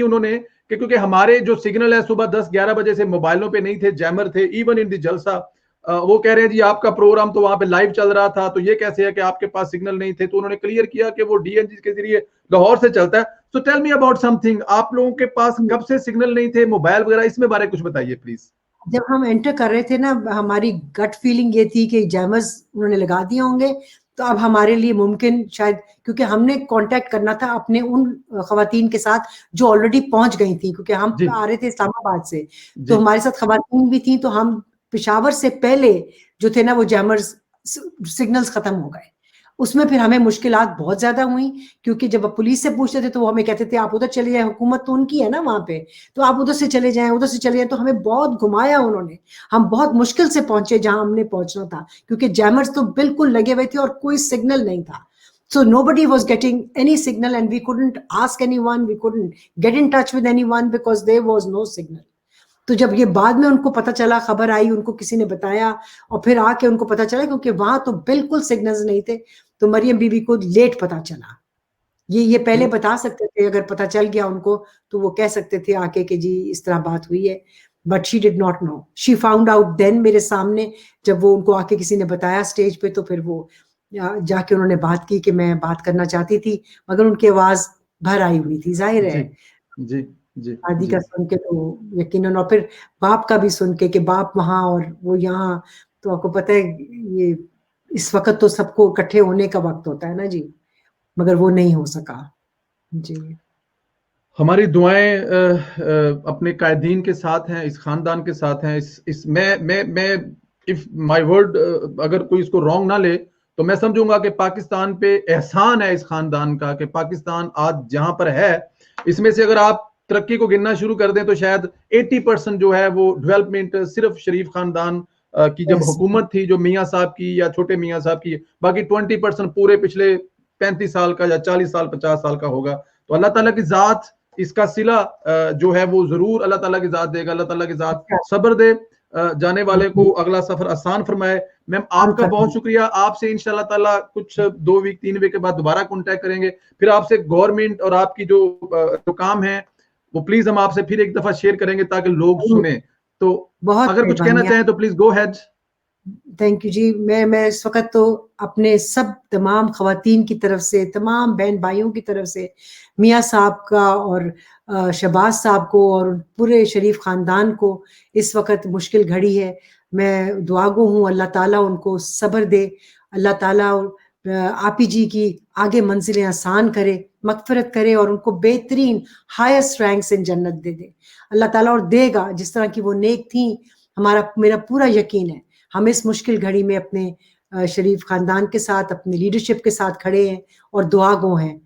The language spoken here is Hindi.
उन्होंने कि क्योंकि हमारे जो सिग्नल है सुबह 10-11 बजे से मोबाइलों पे नहीं थे, जैमर थे, इवन इन द जलसा वो कह रहे हैं जी आपका प्रोग्राम तो वहां पे लाइव चल रहा था, तो ये कैसे है कि आपके पास सिग्नल नहीं थे। तो उन्होंने क्लियर किया कि वो डीएनजी के जरिए लाहौर से चलता है। So tell me about something, आप लोगों के पास कब से सिग्नल नहीं थे, मोबाइल वगैरह, इसमें बारे कुछ बताइए प्लीज। जब हम एंटर कर रहे थे ना, हमारी गट फीलिंग ये थी कि जैमर्स उन्होंने लगा दिए होंगे, तो अब हमारे लिए मुमकिन शायद, क्योंकि हमने कांटेक्ट करना था अपने उन खवातीन के साथ जो ऑलरेडी पहुंच गई थी, क्योंकि हम आ रहे थे इस्लामाबाद से, तो हमारे साथ खवातीन भी थी, तो हम पेशावर से पहले जो थे ना वो जैमर्स सिग्नल्स खत्म हो गए। उसमें फिर हमें मुश्किलात बहुत ज्यादा हुई, क्योंकि जब पुलिस से पूछते थे तो वो हमें कहते थे आप उधर चले जाए, हुकूमत तो उनकी है ना वहां पे, तो आप उधर से चले जाएं, उधर से चले जाएं। तो हमें बहुत घुमाया उन्होंने, हम बहुत मुश्किल से पहुंचे जहां हमने पहुंचना था, क्योंकि जैमर्स तो बिल्कुल लगे हुए थे और कोई सिग्नल नहीं था। So nobody was getting any signal and we couldn't ask anyone, we couldn't get in touch with anyone because there was no signal. तो जब ये बाद में उनको पता चला, खबर आई, उनको किसी ने बताया और फिर आके उनको पता चला, क्योंकि वहां तो बिल्कुल सिग्नल्स नहीं थे, तो मरियम बीबी को लेट पता चला। ये पहले बता सकते थे, अगर पता चल गया उनको तो वो कह सकते थे आके कि जी इस तरह बात हुई है, but she did not know, she found out then, मेरे सामने जब वो उनको आके किसी ने बताया स्टेज पे, तो फिर वो जाके उन्होंने बात की कि मैं बात करना चाहती थी, मगर उनकी आवाज भर आई हुई थी, जाहिर है जी जी शादी का सुन के तो यकीनन, और फिर बाप का भी सुन के कि बाप वहां और वो यहाँ, तो आपको पता है ये इस वक्त तो सबको इकट्ठे होने का वक्त होता है ना जी, मगर वो नहीं हो सका जी। हमारी दुआएं अपने कायदीन के साथ हैं, इस खानदान के साथ हैं। इस मैं इफ माय वर्ड अगर कोई इसको रॉन्ग ना ले तो मैं समझूंगा कि पाकिस्तान पे एहसान है इस खानदान का कि पाकिस्तान आज जहां पर है, इसमें से अगर आप तरक्की को गिनना शुरू कर दें तो शायद 80% जो है वो डेवलपमेंट सिर्फ शरीफ खानदान की जब हुकूमत थी, जो मियाँ साहब की या छोटे मियाँ साहब की, बाकी 20% पूरे पिछले 35 साल का या 40 साल 50 साल का होगा। तो अल्लाह ताला की जात इसका सिला जो है वो जरूर अल्लाह ताला की जात देगा, अल्लाह ताला की जात सब्र दे, जाने वाले को अगला सफर आसान फरमाए। मैम आपका बहुत शुक्रिया, आपसे इंशाल्लाह ताला कुछ 2 वीक 3 वीक के बाद दोबारा कांटेक्ट करेंगे, फिर आपसे गवर्नमेंट और आपकी जो काम है वो प्लीज हम आपसे फिर एक दफा शेयर करेंगे ताकि लोग सुने। तो अगर कुछ कहना चाहें तो please go ahead. Thank you ji. मैं इस वक्त तो अपने सब तमाम खवातीन की तरफ से, तमाम बहन भाइयों की तरफ से, मियाँ साहब का और शहबाज साहब को और पूरे शरीफ खानदान को, इस वक्त मुश्किल घड़ी है, मैं दुआगो हूँ, अल्लाह ताला उनको सब्र दे, अल्लाह ताला आप ही जी की आगे मंजिलें आसान करे, मगफरत करे और उनको बेहतरीन हाईएस्ट रैंक्स इन जन्नत दे दे अल्लाह ताला, और देगा जिस तरह की वो नेक थी, मेरा पूरा यकीन है। हम इस मुश्किल घड़ी में अपने शरीफ खानदान के साथ, अपनी लीडरशिप के साथ खड़े हैं और दुआ गो हैं